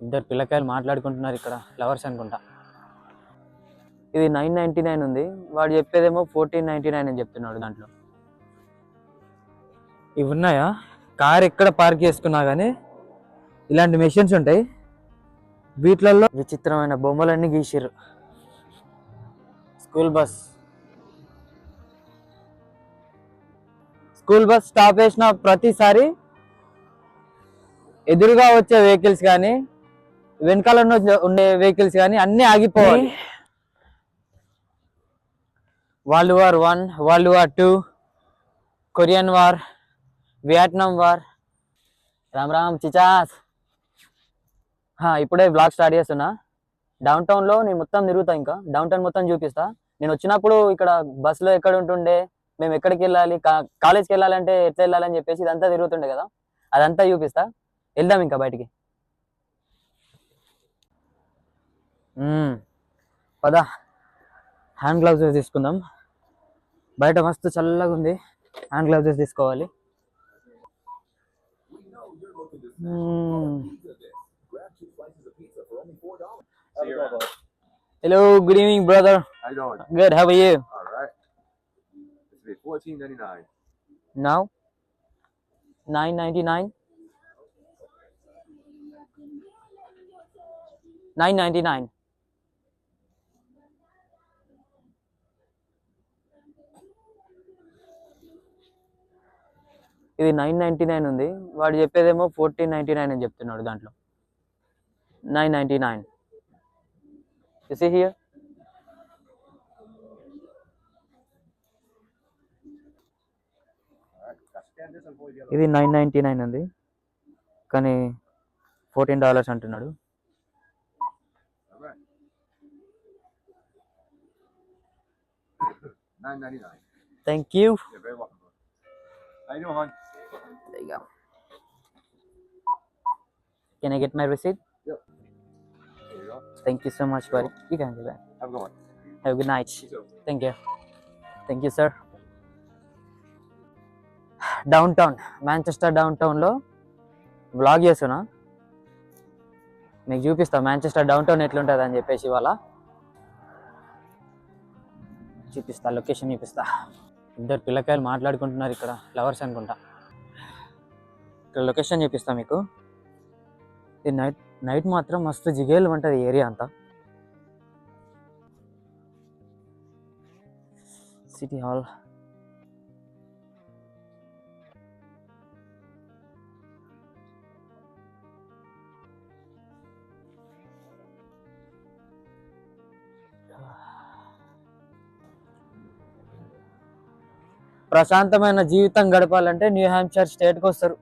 ఇద్దరు పిల్లకాయలు మాట్లాడుకుంటున్నారు ఇక్కడ, లవర్స్ అనుకుంటా. ఇది 999 ఉంది, వాడు చెప్పేదేమో 1499 అని చెప్తున్నాడు. దాంట్లో ఇవి ఉన్నాయా? కార్ ఎక్కడ పార్క్ చేసుకున్నా కానీ ఇలాంటి మెషిన్స్ ఉంటాయి. వీటిలలో విచిత్రమైన బొమ్మలన్నీ గీసిర్రు. స్కూల్ బస్ స్టాప్ వేసిన ప్రతిసారి ఎదురుగా వచ్చే వెహికల్స్ కానీ వెనకాల ఉండే వెహికల్స్ కానీ అన్నీ ఆగిపోవాలి. World war 1, world war 2, Korean war, Vietnam war. Ram Ram చిచాస్. ఇప్పుడే బ్లాగ్ స్టార్ట్ చేస్తున్నా. డౌన్ టౌన్లో నేను మొత్తం తిరుగుతా, ఇంకా డౌన్ టౌన్ మొత్తం చూపిస్తా. నేను వచ్చినప్పుడు ఇక్కడ బస్సులో ఎక్కడ ఉంటుండే, మేము ఎక్కడికి వెళ్ళాలి, కాలేజ్కి వెళ్ళాలంటే ఎట్లా వెళ్ళాలని చెప్పేసి ఇదంతా తిరుగుతుండే కదా, అదంతా చూపిస్తా. వెళ్దాం ఇంకా బయటికి. పద, హ్యాండ్ గ్లౌజెస్ తీసుకుందాం. బయట మస్తు చల్లగా ఉంది, హ్యాండ్ గ్లౌజెస్ తీసుకోవాలి. Hello, good evening, brother. How you doing? Good, how are you? All right. This will be $14.99. Now? $9.99? $9.99. ఇది 999 ఉంది, వాడు చెప్పేదేమో 1499 అని చెప్తున్నాడు. దాంట్లో 999. You see here? ఇది 999 ఉంది, కానీ $14 అంటున్నాడు. $9.99. Thank you. You're very welcome. How you doing, hon? There you go. Can I get my receipt? Yep. There you go. Thank you so much, buddy. You can do that. Have a good one. Have a good night. You too. Thank you. Thank you, sir. Down town, Manchester down టౌన్లో vlog చేస్తున్నా, మీకు చూపిస్తా Manchester down town ఎట్లుంటుంది అని చెప్పేసి. ఇవాళ చూపిస్తా, location చూపిస్తా. ఇద్దరు పిల్లకాయలు మాట్లాడుకుంటున్నారు ఇక్కడ, లవర్స్ అనుకుంటా. ఇక్కడ లొకేషన్ చూపిస్తా మీకు. ఇది నైట్ మాత్రం మస్తు జిగేలు ఉంటుంది ఏరియా అంతా. సిటీ హాల్, ప్రశాంతమైన జీవితం గడపాలంటే న్యూ హ్యాంప్షైర్ స్టేట్కి వస్తారు.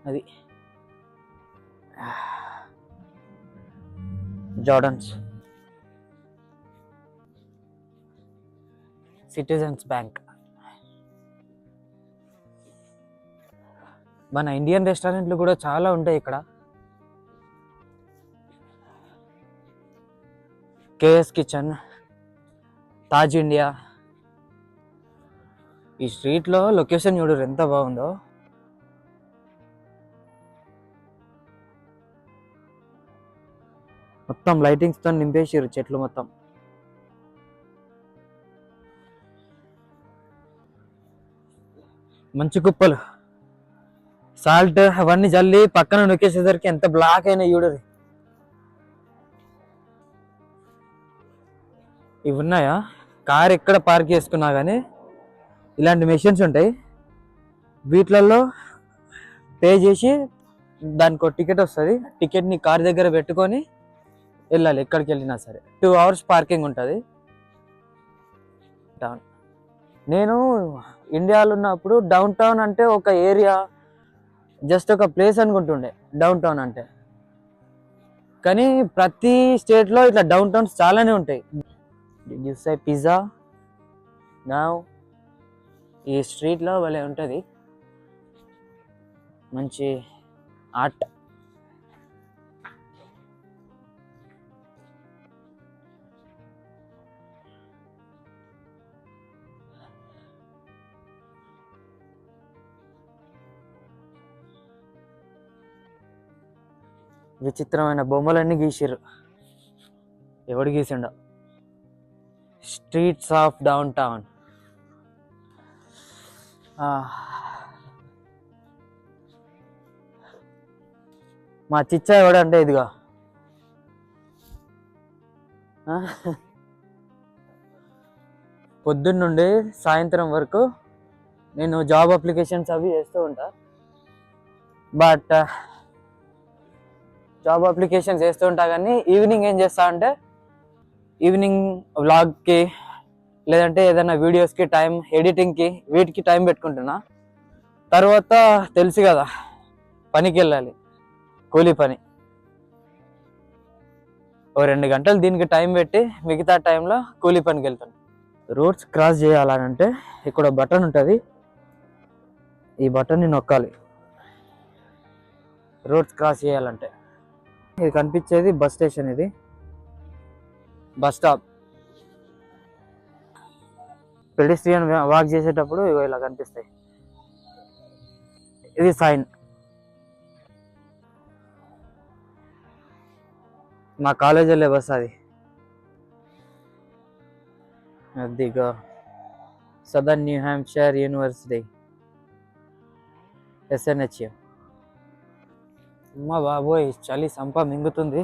అది జార్డన్స్ సిటిజన్స్ బ్యాంక్. మన ఇండియన్ రెస్టారెంట్లు కూడా చాలా ఉంటాయి ఇక్కడ. KS kitchen, Taj India. ఈ స్ట్రీట్లో లొకేషన్ చూడరు ఎంత బాగుందో. మొత్తం లైటింగ్స్తో నింపేసారు చెట్లు మొత్తం. మంచి కుప్పలు, సాల్ట్ అవన్నీ జల్లి పక్కన నొక్కేసేసరికి ఎంత బ్లాక్ అయినా చూడరు. ఇవి ఉన్నాయా? కార్ ఎక్కడ పార్క్ చేసుకున్నా కానీ ఇలాంటి మెషిన్స్ ఉంటాయి. వీటిలలో పే చేసి దానికి ఒక టికెట్ వస్తుంది. టికెట్ని కార్ దగ్గర పెట్టుకొని వెళ్ళాలి ఎక్కడికి వెళ్ళినా సరే. 2 hours పార్కింగ్ ఉంటుంది. నేను ఇండియాలో ఉన్నప్పుడు డౌన్ టౌన్ అంటే ఒక ఏరియా, జస్ట్ ఒక ప్లేస్ అనుకుంటుండే డౌన్ టౌన్ అంటే. కానీ ప్రతి స్టేట్లో ఇట్లా డౌన్ టౌన్స్ చాలానే ఉంటాయి. Did you say pizza? Now ఈ స్ట్రీట్లో భలే ఉంటుంది, మంచి ఆర్ట్. విచిత్రమైన బొమ్మలన్నీ గీసిర్రు. ఎవడు గీసిండో. Streets of downtown. మా చిచ్చా ఎవడంటే ఇదిగో. పొద్దున్నుండి సాయంత్రం వరకు నేను జాబ్ అప్లికేషన్స్ అవి చేస్తూ ఉంటా. బట్ జాబ్ అప్లికేషన్స్ చేస్తూ ఉంటా కానీ ఈవినింగ్ ఏం చేస్తా అంటే ఈవినింగ్ వ్లాగ్కి లేదంటే ఏదైనా వీడియోస్కి టైం, ఎడిటింగ్కి వీటికి టైం పెట్టుకుంటున్నా. తర్వాత తెలుసు కదా పనికి వెళ్ళాలి, కూలీ పని. ఓ 2 గంటలు దీనికి టైం పెట్టి మిగతా టైంలో కూలీ పనికి వెళ్తాను. రోడ్స్ క్రాస్ చేయాలనంటే ఇక్కడ బటన్ ఉంటుంది, ఈ బటన్ని నొక్కాలి రోడ్స్ క్రాస్ చేయాలంటే. ఇది కనిపించేది బస్ స్టేషన్, ఇది బస్ స్టాప్. పెడిస్ట్రియన్ వాక్ చేసేటప్పుడు ఇగో ఇలా కనిపిస్తాయి. ఇది సైన్. మా కాలేజ్ వెళ్ళే బస్ అది. అదిగో southern new Hampshire university, SNHU. అమ్మా బాబోయ్, చలి సంప మింగుతుంది.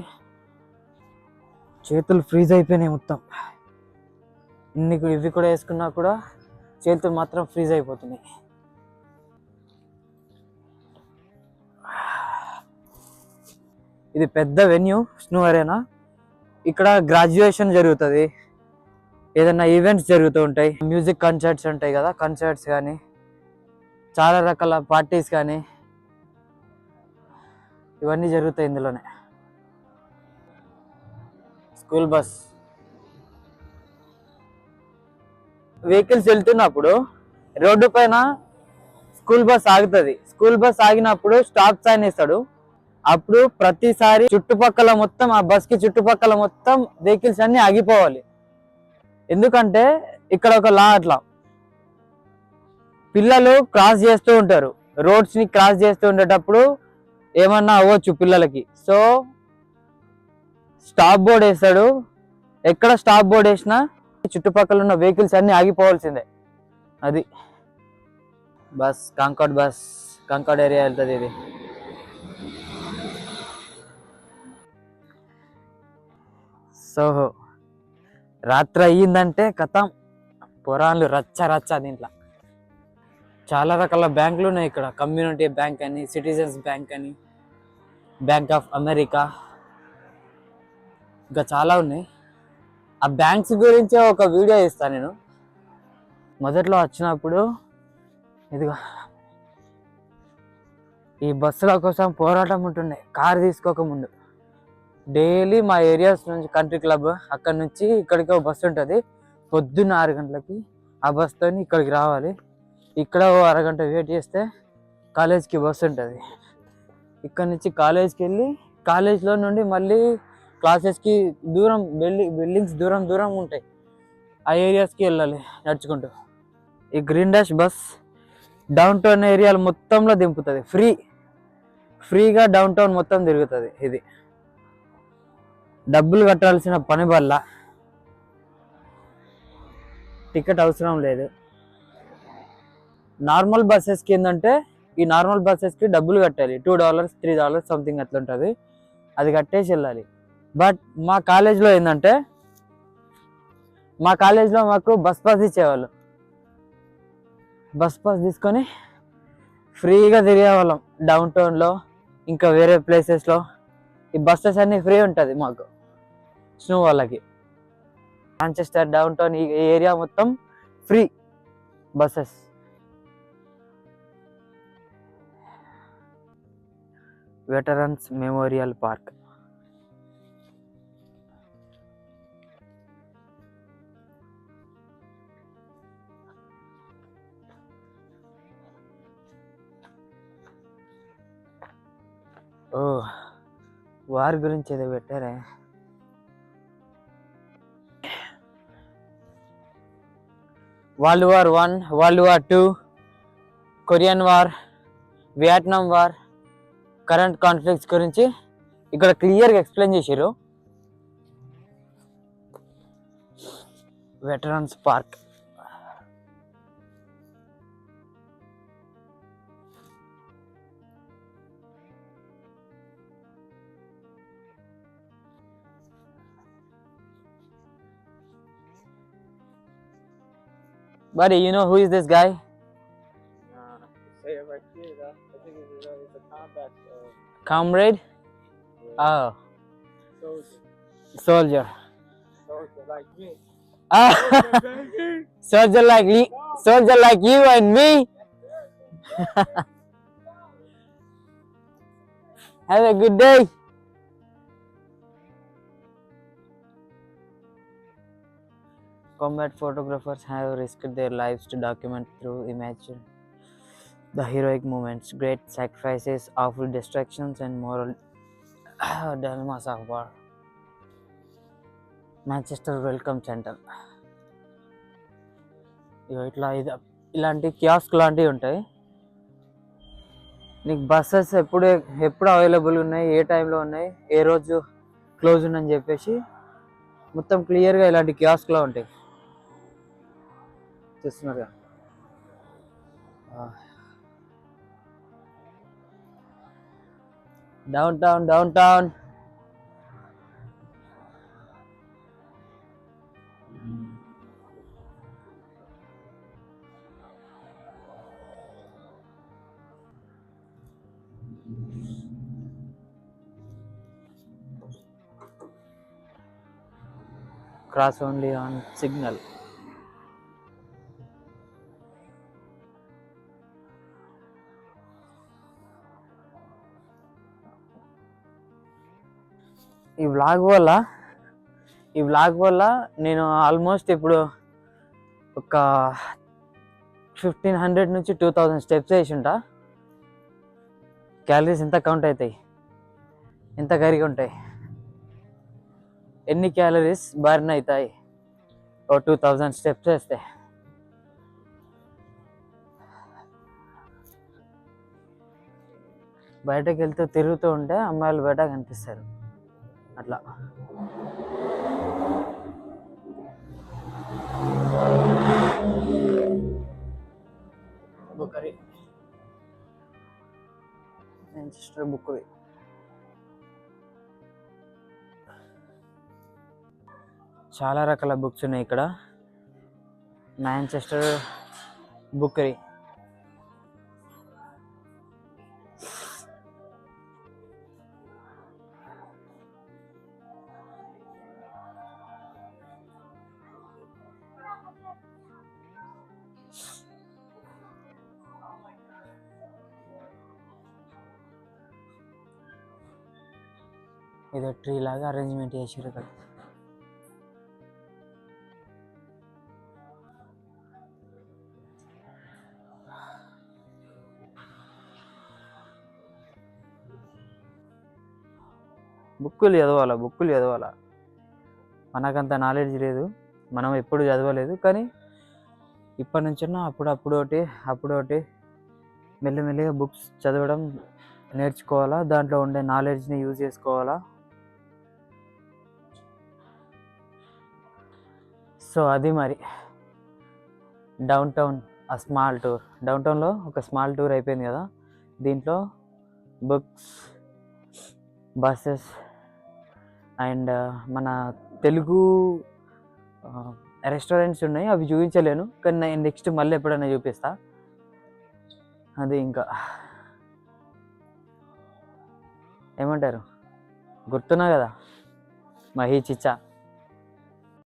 చేతులు ఫ్రీజ్ అయిపోయినాయి మొత్తం. ఇవి కూడా వేసుకున్నా కూడా చేతులు మాత్రం ఫ్రీజ్ అయిపోతున్నాయి. ఇది పెద్ద వెన్యూ, స్నో అరేనా. ఇక్కడ గ్రాడ్యుయేషన్ జరుగుతుంది, ఏదైనా ఈవెంట్స్ జరుగుతూ ఉంటాయి, మ్యూజిక్ కన్సర్ట్స్ ఉంటాయి కదా, కన్సర్ట్స్ కానీ చాలా రకాల పార్టీస్ కానీ ఇవన్నీ జరుగుతాయి ఇందులోనే. School bus. వెహికల్స్ వెళ్తున్నప్పుడు రోడ్డు పైన స్కూల్ బస్ ఆగుతుంది. స్కూల్ బస్ ఆగినప్పుడు స్టాప్ సైన్ ఇస్తాడు. అప్పుడు ప్రతిసారి చుట్టుపక్కల మొత్తం, ఆ బస్ కి చుట్టుపక్కల మొత్తం వెహికల్స్ అన్ని ఆగిపోవాలి. ఎందుకంటే ఇక్కడ ఒక లా, అట్లా పిల్లలు క్రాస్ చేస్తూ ఉంటారు. రోడ్స్ ని క్రాస్ చేస్తూ ఉండేటప్పుడు ఏమన్నా అవ్వచ్చు పిల్లలకి. సో స్టాప్ బోర్డ్ వేస్తాడు. ఎక్కడ స్టాప్ బోర్డ్ వేసినా చుట్టుపక్కల ఉన్న వెహికల్స్ అన్ని ఆగిపోవాల్సిందే. అది బస్, కాంకాడ్ ఏరియా వెళ్తుంది ఇది. సో రాత్రి అయ్యిందంటే కథం, పొరాన్లు రచ్చ దీంట్లో. చాలా రకాల బ్యాంకులు ఉన్నాయి ఇక్కడ. కమ్యూనిటీ బ్యాంక్ అని, సిటిజన్స్ బ్యాంక్ అని, బ్యాంక్ ఆఫ్ అమెరికా, ఇంకా చాలా ఉన్నాయి. ఆ బ్యాంక్స్ గురించే ఒక వీడియో ఇస్తాను నేను. మొదట్లో వచ్చినప్పుడు ఇదిగో ఈ బస్సుల కోసం పోరాటం ఉంటుండే, కారు తీసుకోకముందు. డైలీ మా ఏరియాస్ నుంచి కంట్రీ క్లబ్, అక్కడ నుంచి ఇక్కడికి ఒక బస్సు ఉంటుంది. పొద్దున్న 6 గంటలకి ఆ బస్తో ఇక్కడికి రావాలి. ఇక్కడ ఓ అరగంట వెయిట్ చేస్తే కాలేజ్కి బస్సు ఉంటుంది. ఇక్కడ నుంచి కాలేజ్కి వెళ్ళి, కాలేజ్లో నుండి మళ్ళీ క్లాసెస్కి దూరం, బిల్డింగ్స్ దూరం ఉంటాయి, ఆ ఏరియాస్కి వెళ్ళాలి నడుచుకుంటూ. ఈ green dash bus down town ఏరియాలు మొత్తంలో దింపుతుంది. ఫ్రీగా డౌన్ టౌన్ మొత్తం తిరుగుతుంది. ఇది డబ్బులు కట్టాల్సిన పని వల్ల టికెట్ అవసరం లేదు. నార్మల్ బస్సెస్కి ఏంటంటే, ఈ నార్మల్ బస్సెస్కి డబ్బులు కట్టాలి, $2, $3 సంథింగ్ అట్లా ఉంటుంది. అది కట్టేసి వెళ్ళాలి. బట్ మా కాలేజ్లో ఏంటంటే, మా కాలేజ్లో మాకు బస్ పాస్ ఇచ్చేవాళ్ళు. బస్ పాస్ తీసుకొని ఫ్రీగా తిరిగేవాళ్ళం డౌన్ టౌన్లో, ఇంకా వేరే ప్లేసెస్లో. ఈ బస్సెస్ అన్నీ ఫ్రీ ఉంటుంది మాకు, స్నో వాళ్ళకి. మాంచెస్టర్, డౌన్ టౌన్, ఈ ఏరియా మొత్తం free buses. Veterans memorial park. ఓ, వార్ గురించి ఏదో పెట్టారే. World war 1, world war 2, Korean war, Vietnam war, current conflicts గురించి ఇక్కడ క్లియర్గా ఎక్స్ప్లెయిన్ చేసిర్రు. Veterans park. Buddy, you know who is this guy? Say it right here, though. I think it's a combat. Comrade? Oh, Soldier. soldier. Soldier like me. Ah, soldier soldier like you and me. Have a good day. Combat photographers have risked their lives to document through image the heroic moments, great sacrifices, awful destructions, and moral dilemmas of war. Manchester welcome centre. ఇట్లా ఇలాంటి kiosk లాంటివి ఉంటాయి. నీకు buses ఎప్పుడు available ఉన్నాయి, ఏ టైంలో ఉన్నాయి, ఏ రోజు క్లోజ్ ఉందని చెప్పేసి మొత్తం క్లియర్గా ఇలాంటి కియాస్క్లో ఉంటాయి. చూస్తున్నారుగా. Down town. Cross only on signal. ఈ వ్లాగ్ వల్ల నేను ఆల్మోస్ట్ ఇప్పుడు ఒక 1500 నుంచి 2000 స్టెప్స్ వేసి ఉంటా. క్యాలరీస్ ఎంత కౌంట్ అవుతాయి, ఎంత కరిగి ఉంటాయి, ఎన్ని క్యాలరీస్ బర్న్ అవుతాయి ఓ 2000 స్టెప్స్ వేస్తే. బయటకు వెళ్తూ తిరుగుతూ ఉంటే అమ్మాయిలు బయట కనిపిస్తారు అట్లా. బుక్కరీ, మాంచెస్టర్ బుక్కరీ. చాలా రకాల బుక్స్ ఉన్నాయి ఇక్కడ. మాంచెస్టర్ బుక్కరీ. ఏదో ట్రీ లాగా అరేంజ్మెంట్ చేసారు ఇక్కడ. బుక్కులు చదవాలా. మనకంత నాలెడ్జ్ లేదు, మనం ఎప్పుడు చదవలేదు. కానీ ఇప్పటి నుంచైనా అప్పుడొకటి మెల్లిమెల్లిగా బుక్స్ చదవడం నేర్చుకోవాలా. దాంట్లో ఉండే నాలెడ్జ్ని యూజ్ చేసుకోవాలా. సో అది మరి డౌన్ టౌన్ డౌన్ టౌన్లో ఒక స్మాల్ టూర్ అయిపోయింది కదా. దీంట్లో బుక్స్, బస్సెస్ అండ్ మన తెలుగు రెస్టారెంట్స్ ఉన్నాయి. అవి చూపించలేను, కానీ నేను నెక్స్ట్ మళ్ళీ ఎప్పుడైనా చూపిస్తా. అది ఇంకా ఏమంటారు, గుర్తున్నా కదా మహీ చిచ్చా.